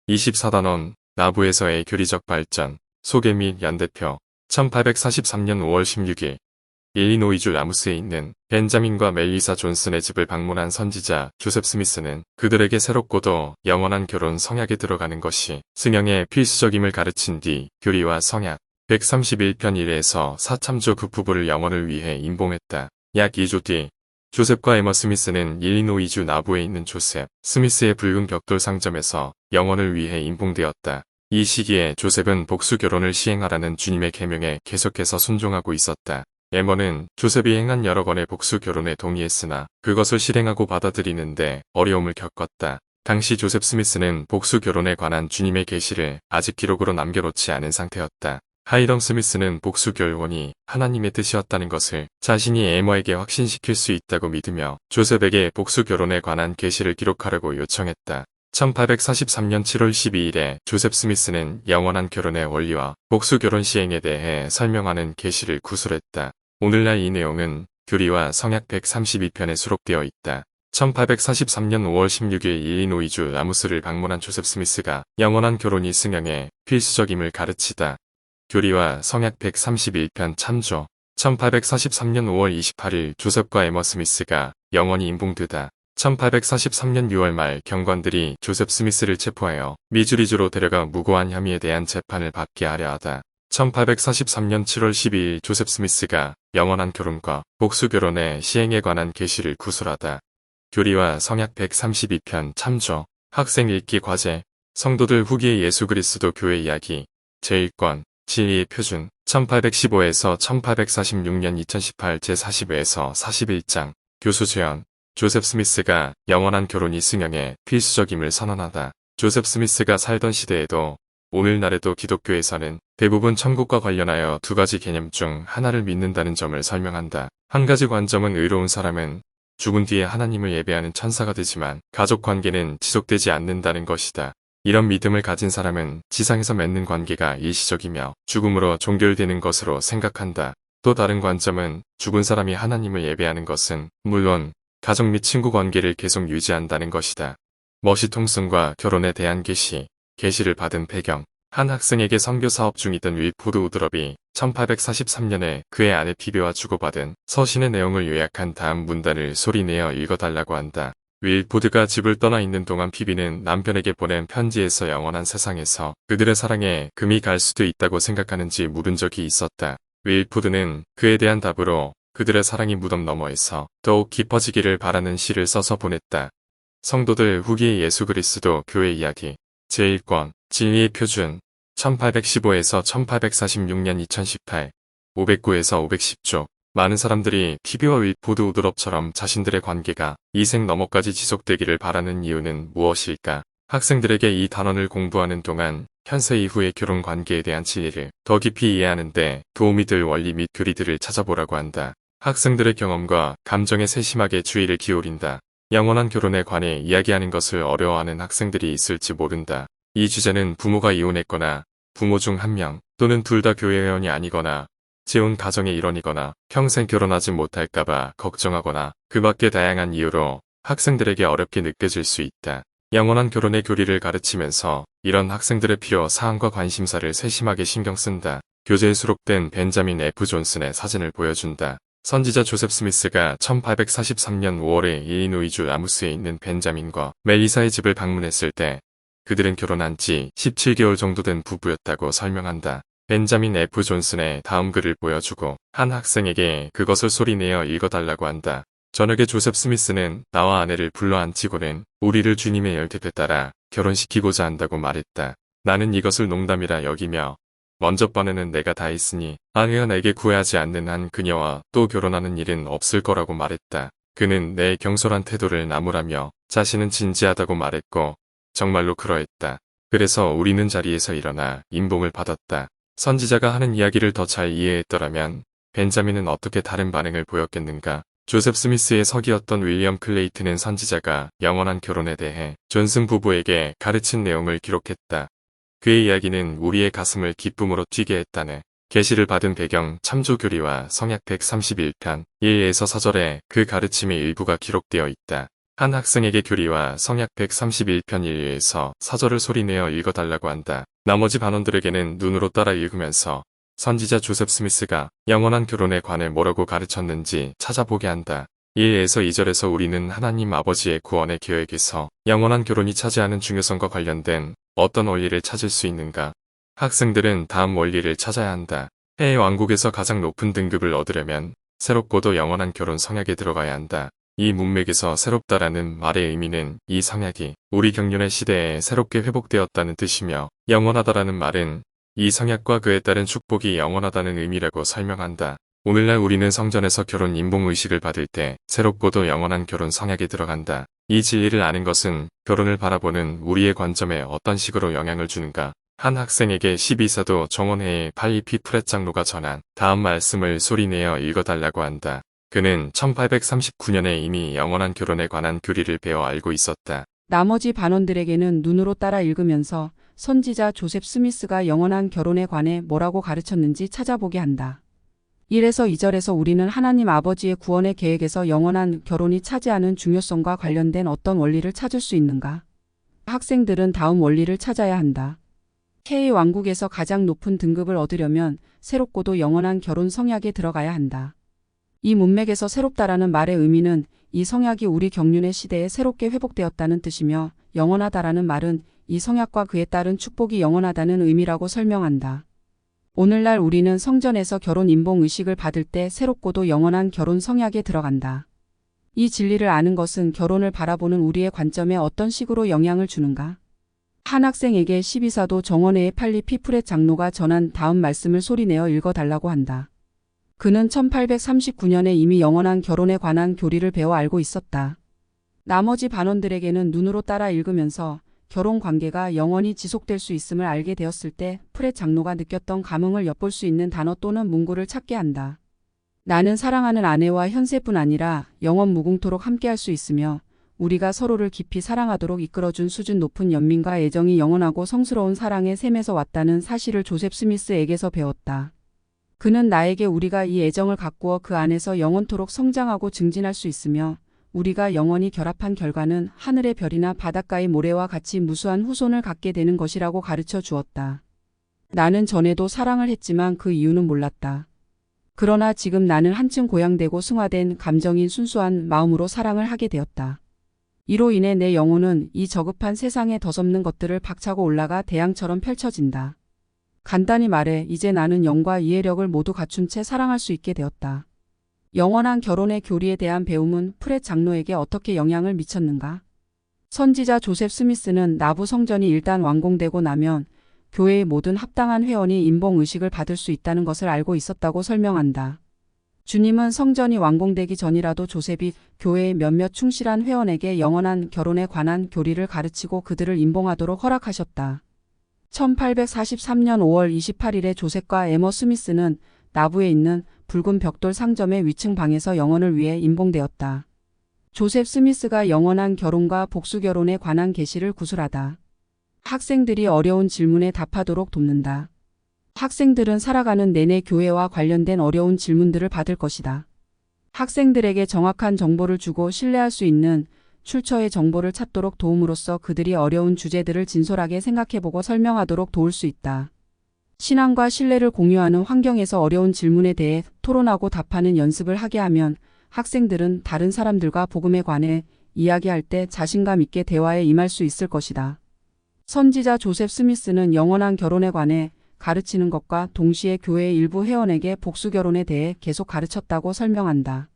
24단원 나부에서의 교리적 발전 소개 및 연대표 1843년 5월 16일 일리노이주 라무스에 있는 벤자민과 멜리사 존슨의 집을 방문한 선지자 조셉 스미스는 그들에게 새롭고도 영원한 결혼 성약에 들어가는 것이 승영의 필수적임을 가르친 뒤 교리와 성약 131편 1에서 4참조 그 부부를 영원을 위해 임봉했다. 약 2주 뒤 조셉과 에머 스미스는 일리노이주 나부에 있는 조셉 스미스의 붉은 벽돌 상점에서 영원을 위해 임봉되었다. 이 시기에 조셉은 복수 결혼을 시행하라는 주님의 계명에 계속해서 순종하고 있었다. 에머는 조셉이 행한 여러 건의 복수 결혼에 동의했으나 그것을 실행하고 받아들이는데 어려움을 겪었다. 당시 조셉 스미스는 복수 결혼에 관한 주님의 계시를 아직 기록으로 남겨놓지 않은 상태였다. 하이덤 스미스는 복수 결혼이 하나님의 뜻이었다는 것을 자신이 에머에게 확신시킬 수 있다고 믿으며 조셉에게 복수 결혼에 관한 계시를 기록하려고 요청했다. 1843년 7월 12일에 조셉 스미스는 영원한 결혼의 원리와 복수 결혼 시행에 대해 설명하는 계시를 구술했다. 오늘날 이 내용은 교리와 성약 132편에 수록되어 있다. 1843년 5월 16일 일리노이주 라무스를 방문한 조셉 스미스가 영원한 결혼이 승영의 필수적임을 가르치다. 교리와 성약 131편 참조 1843년 5월 28일 조셉과 에머 스미스가 영원히 임봉되다. 1843년 6월 말 경관들이 조셉 스미스를 체포하여 미주리주로 데려가 무고한 혐의에 대한 재판을 받게 하려 하다. 1843년 7월 12일 조셉 스미스가 영원한 결혼과 복수 결혼의 시행에 관한 계시를 구술하다. 교리와 성약 132편 참조 학생 읽기 과제 성도들 후기의 예수 그리스도 교회 이야기 제1권 진리의 표준 1815에서 1846년 2018 제40회에서 41장 교수 제언 조셉 스미스가 영원한 결혼이 승영의 필수적임을 선언하다. 조셉 스미스가 살던 시대에도 오늘날에도 기독교에서는 대부분 천국과 관련하여 두 가지 개념 중 하나를 믿는다는 점을 설명한다. 한 가지 관점은 의로운 사람은 죽은 뒤에 하나님을 예배하는 천사가 되지만 가족 관계는 지속되지 않는다는 것이다. 이런 믿음을 가진 사람은 지상에서 맺는 관계가 일시적이며 죽음으로 종결되는 것으로 생각한다. 또 다른 관점은 죽은 사람이 하나님을 예배하는 것은 물론 가족 및 친구 관계를 계속 유지한다는 것이다. 머시 통슨과 결혼에 대한 계시를 받은 배경 한 학생에게 선교 사업 중이던 윌포드 우드럽이 1843년에 그의 아내 피비와 주고받은 서신의 내용을 요약한 다음 문단을 소리내어 읽어달라고 한다. 윌포드가 집을 떠나 있는 동안 피비는 남편에게 보낸 편지에서 영원한 세상에서 그들의 사랑에 금이 갈 수도 있다고 생각하는지 물은 적이 있었다. 윌포드는 그에 대한 답으로 그들의 사랑이 무덤 너머에서 더욱 깊어지기를 바라는 시를 써서 보냈다. 성도들 후기의 예수 그리스도 교회 이야기 제1권 진리의 표준 1815에서 1846년 2018 509에서 510조 많은 사람들이 피비와 윌포드 우드럽처럼 자신들의 관계가 이생 너머까지 지속되기를 바라는 이유는 무엇일까? 학생들에게 이 단원을 공부하는 동안 현세 이후의 결혼 관계에 대한 진리를 더 깊이 이해하는 데 도움이 될 원리 및 교리들을 찾아보라고 한다. 학생들의 경험과 감정에 세심하게 주의를 기울인다. 영원한 결혼에 관해 이야기하는 것을 어려워하는 학생들이 있을지 모른다. 이 주제는 부모가 이혼했거나 부모 중 한 명 또는 둘 다 교회 회원이 아니거나 재혼 가정의 일원이거나 평생 결혼하지 못할까봐 걱정하거나 그 밖의 다양한 이유로 학생들에게 어렵게 느껴질 수 있다. 영원한 결혼의 교리를 가르치면서 이런 학생들의 필요 사항과 관심사를 세심하게 신경 쓴다. 교재에 수록된 벤자민 F. 존슨의 사진을 보여준다. 선지자 조셉 스미스가 1843년 5월에 일리노이주 라무스에 있는 벤자민과 멜리사의 집을 방문했을 때 그들은 결혼한 지 17개월 정도 된 부부였다고 설명한다. 벤자민 F. 존슨의 다음 글을 보여주고 한 학생에게 그것을 소리내어 읽어달라고 한다. 저녁에 조셉 스미스는 나와 아내를 불러앉히고는 우리를 주님의 열퇴에 따라 결혼시키고자 한다고 말했다. 나는 이것을 농담이라 여기며 먼저 번에는 내가 다 했으니 아내가 내게 구애하지 않는 한 그녀와 또 결혼하는 일은 없을 거라고 말했다. 그는 내 경솔한 태도를 나무라며 자신은 진지하다고 말했고 정말로 그러했다. 그래서 우리는 자리에서 일어나 임봉을 받았다. 선지자가 하는 이야기를 더 잘 이해했더라면 벤자민은 어떻게 다른 반응을 보였겠는가. 조셉 스미스의 서기였던 윌리엄 클레이튼은 선지자가 영원한 결혼에 대해 존슨 부부에게 가르친 내용을 기록했다. 그의 이야기는 우리의 가슴을 기쁨으로 뛰게 했다네. 계시를 받은 배경 참조교리와 성약 131편 1에서 4절에 그 가르침의 일부가 기록되어 있다. 한 학생에게 교리와 성약 131편 1에서 사절을 소리내어 읽어달라고 한다. 나머지 반원들에게는 눈으로 따라 읽으면서 선지자 조셉 스미스가 영원한 결혼에 관해 뭐라고 가르쳤는지 찾아보게 한다. 1에서 2절에서 우리는 하나님 아버지의 구원의 계획에서 영원한 결혼이 차지하는 중요성과 관련된 어떤 원리를 찾을 수 있는가? 학생들은 다음 원리를 찾아야 한다. 해의 왕국에서 가장 높은 등급을 얻으려면 새롭고도 영원한 결혼 성약에 들어가야 한다. 이 문맥에서 새롭다라는 말의 의미는 이 성약이 우리 경륜의 시대에 새롭게 회복되었다는 뜻이며 영원하다라는 말은 이 성약과 그에 따른 축복이 영원하다는 의미라고 설명한다. 오늘날 우리는 성전에서 결혼 인봉의식을 받을 때 새롭고도 영원한 결혼 성약에 들어간다. 이 진리를 아는 것은 결혼을 바라보는 우리의 관점에 어떤 식으로 영향을 주는가? 한 학생에게 12사도 정원회의 팔리피 프렛 장로가 전한 다음 말씀을 소리내어 읽어달라고 한다. 그는 1839년에 이미 영원한 결혼에 관한 교리를 배워 알고 있었다. 나머지 반원들에게는 눈으로 따라 읽으면서 선지자 조셉 스미스가 영원한 결혼에 관해 뭐라고 가르쳤는지 찾아보게 한다. 1에서 2절에서 우리는 하나님 아버지의 구원의 계획에서 영원한 결혼이 차지하는 중요성과 관련된 어떤 원리를 찾을 수 있는가? 학생들은 다음 원리를 찾아야 한다. K의 왕국에서 가장 높은 등급을 얻으려면 새롭고도 영원한 결혼 성약에 들어가야 한다. 이 문맥에서 새롭다라는 말의 의미는 이 성약이 우리 경륜의 시대에 새롭게 회복되었다는 뜻이며 영원하다라는 말은 이 성약과 그에 따른 축복이 영원하다는 의미라고 설명한다. 오늘날 우리는 성전에서 결혼 인봉 의식을 받을 때 새롭고도 영원한 결혼 성약에 들어간다. 이 진리를 아는 것은 결혼을 바라보는 우리의 관점에 어떤 식으로 영향을 주는가? 한 학생에게 12사도 정원회의 팔리피 프렛 장로가 전한 다음 말씀을 소리내어 읽어달라고 한다. 그는 1839년에 이미 영원한 결혼에 관한 교리를 배워 알고 있었다. 나머지 반원들에게는 눈으로 따라 읽으면서 결혼 관계가 영원히 지속될 수 있음을 알게 되었을 때 프렛 장로가 느꼈던 감흥을 엿볼 수 있는 단어 또는 문구를 찾게 한다. 나는 사랑하는 아내와 현세뿐 아니라 영원 무궁토록 함께할 수 있으며 우리가 서로를 깊이 사랑하도록 이끌어준 수준 높은 연민과 애정이 영원하고 성스러운 사랑의 셈에서 왔다는 사실을 조셉 스미스에게서 배웠다. 그는 나에게 우리가 이 애정을 가꾸어 그 안에서 영원토록 성장하고 증진할 수 있으며 우리가 영원히 결합한 결과는 하늘의 별이나 바닷가의 모래와 같이 무수한 후손을 갖게 되는 것이라고 가르쳐 주었다. 나는 전에도 사랑을 했지만 그 이유는 몰랐다. 그러나 지금 나는 한층 고양되고 승화된 감정인 순수한 마음으로 사랑을 하게 되었다. 이로 인해 내 영혼은 이 저급한 세상에 더섭는 것들을 박차고 올라가 태양처럼 펼쳐진다. 간단히 말해 이제 나는 영과 이해력을 모두 갖춘 채 사랑할 수 있게 되었다. 영원한 결혼의 교리에 대한 배움은 프렛 장로에게 어떻게 영향을 미쳤는가? 선지자 조셉 스미스는 나부 성전이 일단 완공되고 나면 교회의 모든 합당한 회원이 인봉의식을 받을 수 있다는 것을 알고 있었다고 설명한다. 주님은 성전이 완공되기 전이라도 조셉이 교회의 몇몇 충실한 회원에게 영원한 결혼에 관한 교리를 가르치고 그들을 인봉하도록 허락하셨다. 1843년 5월 28일에 조셉과 에머 스미스는 나부에 있는 붉은 벽돌 상점의 위층 방에서 영혼을 위해 인봉되었다. 조셉 스미스가 영원한 결혼과 복수 결혼에 관한 계시를 구술하다. 학생들이 어려운 질문에 답하도록 돕는다. 학생들은 살아가는 내내 교회와 관련된 어려운 질문들을 받을 것이다. 학생들에게 정확한 정보를 주고 신뢰할 수 있는 출처의 정보를 찾도록 도움으로써 그들이 어려운 주제들을 진솔하게 생각해보고 설명하도록 도울 수 있다. 신앙과 신뢰를 공유하는 환경에서 어려운 질문에 대해 토론하고 답하는 연습을 하게 하면 학생들은 다른 사람들과 복음에 관해 이야기할 때 자신감 있게 대화에 임할 수 있을 것이다. 선지자 조셉 스미스는 영원한 결혼에 관해 가르치는 것과 동시에 교회의 일부 회원에게 복수결혼에 대해 계속 가르쳤다고 설명한다.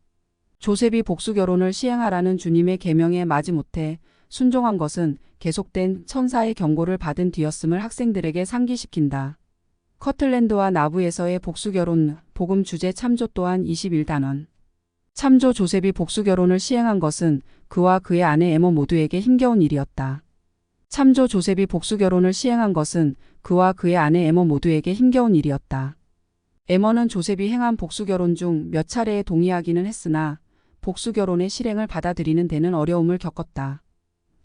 조셉이 복수결혼을 시행하라는 주님의 계명에 마지못해 순종한 것은 계속된 천사의 경고를 받은 뒤였음을 학생들에게 상기시킨다. 커틀랜드와 나부에서의 복수결혼, 복음 주제 참조 또한 21단원. 참조 조셉이 복수결혼을 시행한 것은 그와 그의 아내 에머 모두에게 힘겨운 일이었다. 참조 조셉이 복수결혼을 시행한 것은 그와 그의 아내 에머 모두에게 힘겨운 일이었다. 에머는 조셉이 행한 복수결혼 중 몇 차례에 동의하기는 했으나 복수결혼의 실행을 받아들이는 데는 어려움을 겪었다.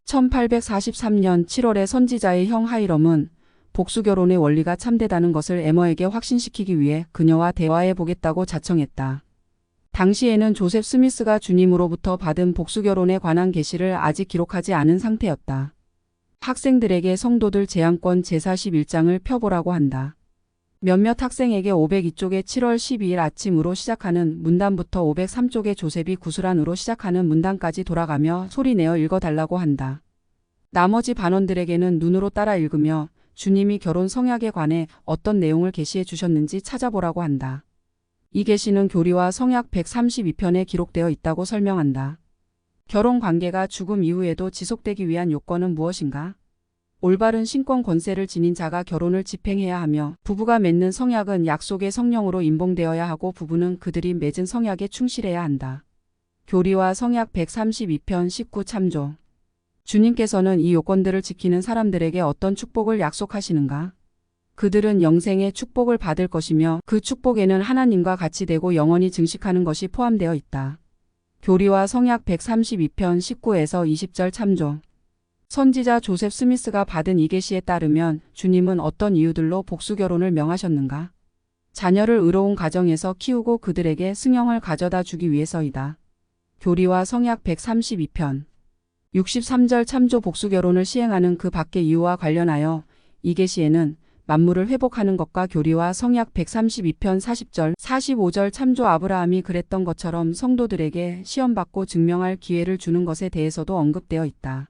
1843년 7월에 선지자의 형 하이럼은 복수결혼의 원리가 참되다는 것을 에머에게 확신시키기 위해 그녀와 대화해 보겠다고 자청했다. 당시에는 조셉 스미스가 주님으로부터 받은 복수결혼에 관한 계시를 아직 기록하지 않은 상태였다. 학생들에게 성도들 제안권 제41장을 펴보라고 한다. 몇몇 학생에게 502쪽의 7월 12일 아침으로 시작하는 문단부터 503쪽의 조셉이 구슬안으로 시작하는 문단까지 돌아가며 소리내어 읽어달라고 한다. 나머지 반원들에게는 눈으로 따라 읽으며 주님이 결혼 성약에 관해 어떤 내용을 계시해 주셨는지 찾아보라고 한다. 이 계시는 교리와 성약 132편에 기록되어 있다고 설명한다. 결혼 관계가 죽음 이후에도 지속되기 위한 요건은 무엇인가? 올바른 신권 권세를 지닌 자가 결혼을 집행해야 하며 부부가 맺는 성약은 약속의 성령으로 임봉되어야 하고 부부는 그들이 맺은 성약에 충실해야 한다. 교리와 성약 132편 19 참조. 주님께서는 이 요건들을 지키는 사람들에게 어떤 축복을 약속하시는가? 그들은 영생의 축복을 받을 것이며 그 축복에는 하나님과 같이 되고 영원히 증식하는 것이 포함되어 있다. 교리와 성약 132편 19에서 20절 참조. 선지자 조셉 스미스가 받은 이 계시에 따르면 주님은 어떤 이유들로 복수결혼을 명하셨는가? 자녀를 의로운 가정에서 키우고 그들에게 승영을 가져다 주기 위해서이다. 교리와 성약 132편 63절 참조. 복수결혼을 시행하는 그 밖의 이유와 관련하여 이 계시에는 만물을 회복하는 것과 교리와 성약 132편 40절 45절 참조. 아브라함이 그랬던 것처럼 성도들에게 시험받고 증명할 기회를 주는 것에 대해서도 언급되어 있다.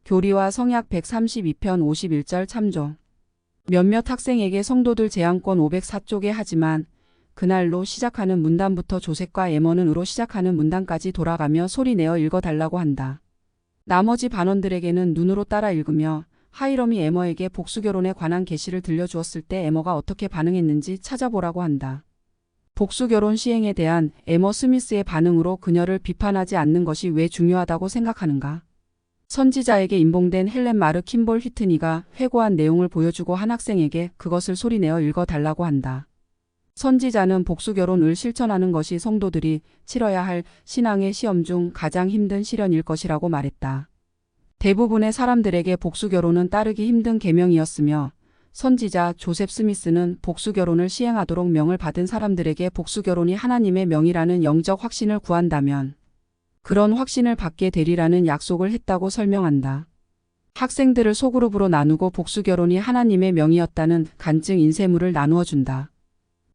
교리와 성약 132편 51절 참조. 몇몇 학생에게 성도들 제안권 504쪽에 하지만 그날로 시작하는 문단부터 조셉과 에머는으로 시작하는 문단까지 돌아가며 소리내어 읽어달라고 한다. 나머지 반원들에게는 눈으로 따라 읽으며 하이럼이 에머에게 복수결혼에 관한 계시를 들려주었을 때 에머가 어떻게 반응했는지 찾아보라고 한다. 복수결혼 시행에 대한 에머 스미스의 반응으로 그녀를 비판하지 않는 것이 왜 중요하다고 생각하는가? 선지자에게 임봉된 헬렌 마르 킴볼 휘트니가 회고한 내용을 보여주고 한 학생에게 그것을 소리내어 읽어달라고 한다. 선지자는 복수결혼을 실천하는 것이 성도들이 치러야 할 신앙의 시험 중 가장 힘든 시련일 것이라고 말했다. 대부분의 사람들에게 복수결혼은 따르기 힘든 계명이었으며 선지자 조셉 스미스는 복수결혼을 시행하도록 명을 받은 사람들에게 복수결혼이 하나님의 명이라는 영적 확신을 구한다면 그런 확신을 받게 되리라는 약속을 했다고 설명한다. 학생들을 소그룹으로 나누고 복수결혼이 하나님의 명이었다는 간증 인쇄물을 나누어 준다.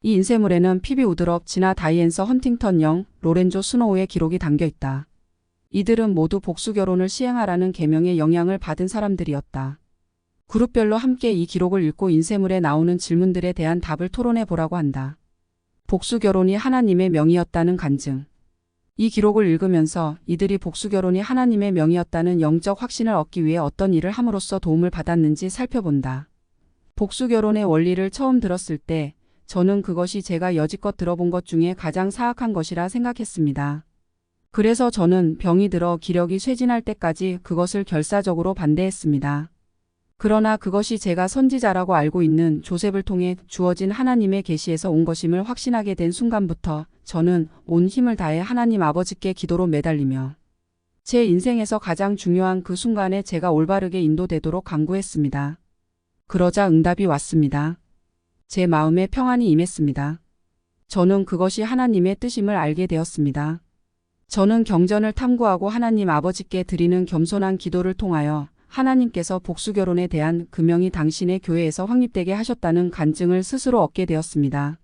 이 인쇄물에는 피비 우드럽, 지나 다이앤서 헌팅턴 영, 로렌조 스노우의 기록이 담겨 있다. 이들은 모두 복수결혼을 시행하라는 계명의 영향을 받은 사람들이었다. 그룹별로 함께 이 기록을 읽고 인쇄물에 나오는 질문들에 대한 답을 토론해 보라고 한다. 복수결혼이 하나님의 명이었다는 간증. 이 기록을 읽으면서 이들이 복수결혼이 하나님의 명이었다는 영적 확신을 얻기 위해 어떤 일을 함으로써 도움을 받았는지 살펴본다. 복수결혼의 원리를 처음 들었을 때 저는 그것이 제가 여지껏 들어본 것 중에 가장 사악한 것이라 생각했습니다. 그래서 저는 병이 들어 기력이 쇠진할 때까지 그것을 결사적으로 반대했습니다. 그러나 그것이 제가 선지자라고 알고 있는 조셉을 통해 주어진 하나님의 계시에서 온 것임을 확신하게 된 순간부터 저는 온 힘을 다해 하나님 아버지께 기도로 매달리며 제 인생에서 가장 중요한 그 순간에 제가 올바르게 인도되도록 간구했습니다. 그러자 응답이 왔습니다. 제 마음에 평안이 임했습니다. 저는 그것이 하나님의 뜻임을 알게 되었습니다. 저는 경전을 탐구하고 하나님 아버지께 드리는 겸손한 기도를 통하여 하나님께서 복수결혼에 대한 금명이 당신의 교회에서 확립되게 하셨다는 간증을 스스로 얻게 되었습니다.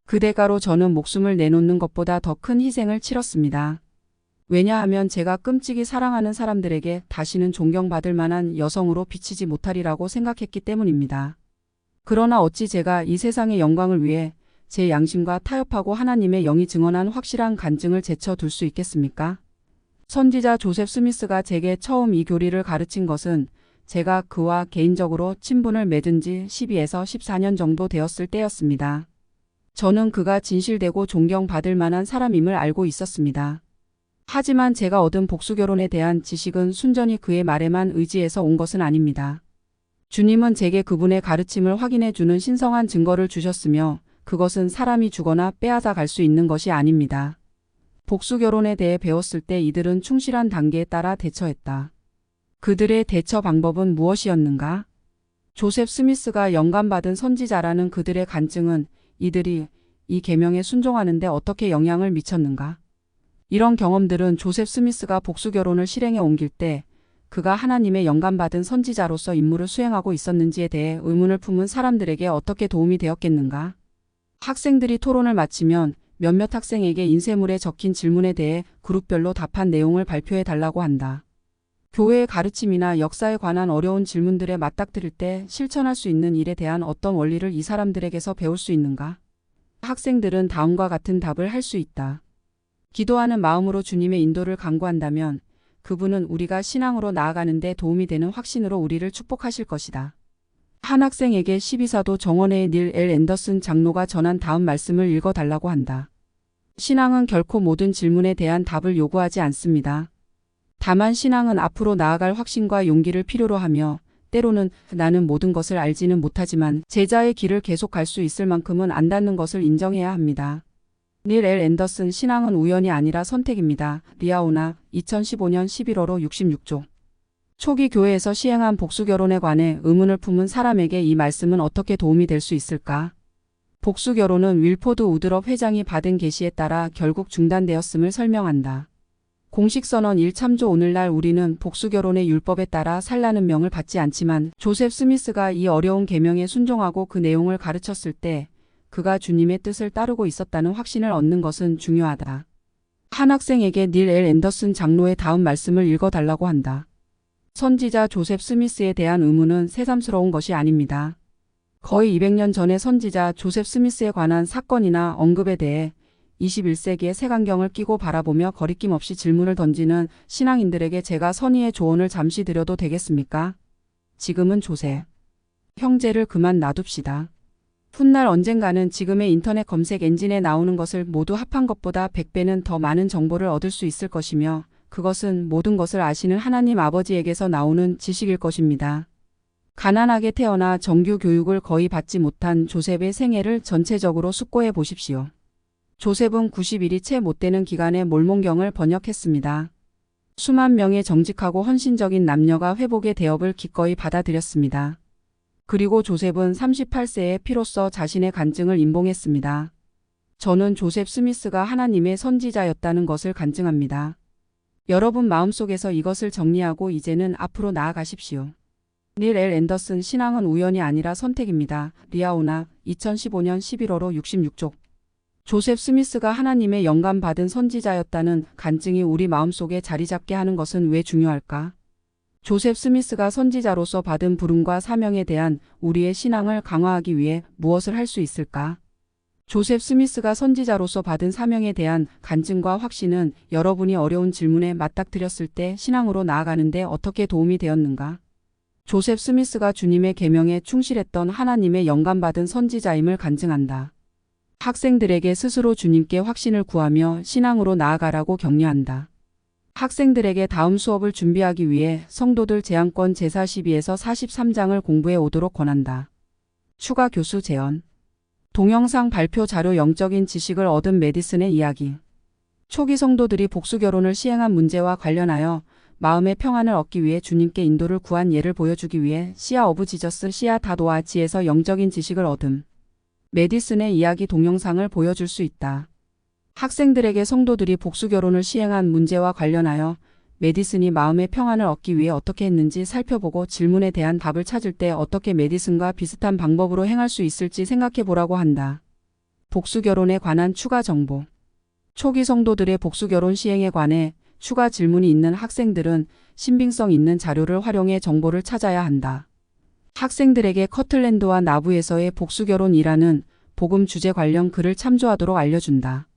그 대가로 저는 목숨을 내놓는 것보다 더 큰 희생을 치렀습니다. 왜냐하면 제가 끔찍이 사랑하는 사람들에게 다시는 존경받을 만한 여성으로 비치지 못하리라고 생각했기 때문입니다. 그러나 어찌 제가 이 세상의 영광을 위해 제 양심과 타협하고 하나님의 영이 증언한 확실한 간증을 제쳐둘 수 있겠습니까? 선지자 조셉 스미스가 제게 처음 이 교리를 가르친 것은 제가 그와 개인적으로 친분을 맺은 지 12에서 14년 정도 되었을 때였습니다. 저는 그가 진실되고 존경받을 만한 사람임을 알고 있었습니다. 하지만 제가 얻은 복수결혼에 대한 지식은 순전히 그의 말에만 의지해서 온 것은 아닙니다. 주님은 제게 그분의 가르침을 확인해 주는 신성한 증거를 주셨으며 그것은 사람이 주거나 빼앗아 갈 수 있는 것이 아닙니다. 복수결혼에 대해 배웠을 때 이들은 충실한 단계에 따라 대처했다. 그들의 대처 방법은 무엇이었는가? 조셉 스미스가 영감받은 선지자라는 그들의 간증은 이들이 이 계명에 순종하는데 어떻게 영향을 미쳤는가? 이런 경험들은 조셉 스미스가 복수 결혼을 실행에 옮길 때 그가 하나님의 영감받은 선지자로서 임무를 수행하고 있었는지에 대해 의문을 품은 사람들에게 어떻게 도움이 되었겠는가? 학생들이 토론을 마치면 몇몇 학생에게 인쇄물에 적힌 질문에 대해 그룹별로 답한 내용을 발표해 달라고 한다. 교회의 가르침이나 역사에 관한 어려운 질문들에 맞닥뜨릴 때 실천할 수 있는 일에 대한 어떤 원리를 이 사람들에게서 배울 수 있는가? 학생들은 다음과 같은 답을 할 수 있다. 기도하는 마음으로 주님의 인도를 간구한다면 그분은 우리가 신앙으로 나아가는 데 도움이 되는 확신으로 우리를 축복하실 것이다. 한 학생에게 12사도 정원회의 닐 L. 앤더슨 장로가 전한 다음 말씀을 읽어달라고 한다. 신앙은 결코 모든 질문에 대한 답을 요구하지 않습니다. 다만 신앙은 앞으로 나아갈 확신과 용기를 필요로 하며 때로는 나는 모든 것을 알지는 못하지만 제자의 길을 계속 갈 수 있을 만큼은 안다는 것을 인정해야 합니다. 닐 L. 앤더슨 신앙은 우연이 아니라 선택입니다. 리아오나 2015년 11월호 66쪽. 초기 교회에서 시행한 복수결혼에 관해 의문을 품은 사람에게 이 말씀은 어떻게 도움이 될 수 있을까? 복수결혼은 윌포드 우드럽 회장이 받은 계시에 따라 결국 중단되었음을 설명한다. 공식선언 1참조 오늘날 우리는 복수결혼의 율법에 따라 살라는 명을 받지 않지만 조셉 스미스가 이 어려운 계명에 순종하고 그 내용을 가르쳤을 때 그가 주님의 뜻을 따르고 있었다는 확신을 얻는 것은 중요하다. 한 학생에게 닐 L. 앤더슨 장로의 다음 말씀을 읽어달라고 한다. 선지자 조셉 스미스에 대한 의문은 새삼스러운 것이 아닙니다. 거의 200년 전의 선지자 조셉 스미스에 관한 사건이나 언급에 대해 21세기의 색안경을 끼고 바라보며 거리낌 없이 질문을 던지는 신앙인들에게 제가 선의의 조언을 잠시 드려도 되겠습니까? 지금은 조셉 형제를 그만 놔둡시다. 훗날 언젠가는 지금의 인터넷 검색 엔진에 나오는 것을 모두 합한 것보다 100배는 더 많은 정보를 얻을 수 있을 것이며 그것은 모든 것을 아시는 하나님 아버지에게서 나오는 지식일 것입니다. 가난하게 태어나 정규 교육을 거의 받지 못한 조셉의 생애를 전체적으로 숙고해 보십시오. 조셉은 90일이 채 못 되는 기간에 몰몬경을 번역했습니다. 수만 명의 정직하고 헌신적인 남녀가 회복의 대업을 기꺼이 받아들였습니다. 그리고 조셉은 38세에 피로써 자신의 간증을 임봉했습니다. 저는 조셉 스미스가 하나님의 선지자였다는 것을 간증합니다. 여러분 마음속에서 이것을 정리하고 이제는 앞으로 나아가십시오. 닐 L. 앤더슨 신앙은 우연이 아니라 선택입니다. 리아오나 2015년 11월호 66쪽. 조셉 스미스가 하나님의 영감받은 선지자였다는 간증이 우리 마음속에 자리 잡게 하는 것은 왜 중요할까? 조셉 스미스가 선지자로서 받은 부름과 사명에 대한 우리의 신앙을 강화하기 위해 무엇을 할 수 있을까? 조셉 스미스가 선지자로서 받은 사명에 대한 간증과 확신은 여러분이 어려운 질문에 맞닥뜨렸을 때 신앙으로 나아가는 데 어떻게 도움이 되었는가? 조셉 스미스가 주님의 계명에 충실했던 하나님의 영감받은 선지자임을 간증한다. 학생들에게 스스로 주님께 확신을 구하며 신앙으로 나아가라고 격려한다. 학생들에게 다음 수업을 준비하기 위해 성도들 제안권 제42에서 43장을 공부해 오도록 권한다. 추가 교수 제언. 동영상 발표 자료 영적인 지식을 얻은 메디슨의 이야기. 초기 성도들이 복수결혼을 시행한 문제와 관련하여 마음의 평안을 얻기 위해 주님께 인도를 구한 예를 보여주기 위해 시아 오브 지저스 시아 다도아치에서 영적인 지식을 얻음. 메디슨의 이야기 동영상을 보여줄 수 있다. 학생들에게 성도들이 복수결혼을 시행한 문제와 관련하여 메디슨이 마음의 평안을 얻기 위해 어떻게 했는지 살펴보고 질문에 대한 답을 찾을 때 어떻게 메디슨과 비슷한 방법으로 행할 수 있을지 생각해 보라고 한다. 복수결혼에 관한 추가 정보. 초기 성도들의 복수결혼 시행에 관해 추가 질문이 있는 학생들은 신빙성 있는 자료를 활용해 정보를 찾아야 한다. 학생들에게 커틀랜드와 나부에서의 복수결혼이라는 복음 주제 관련 글을 참조하도록 알려준다.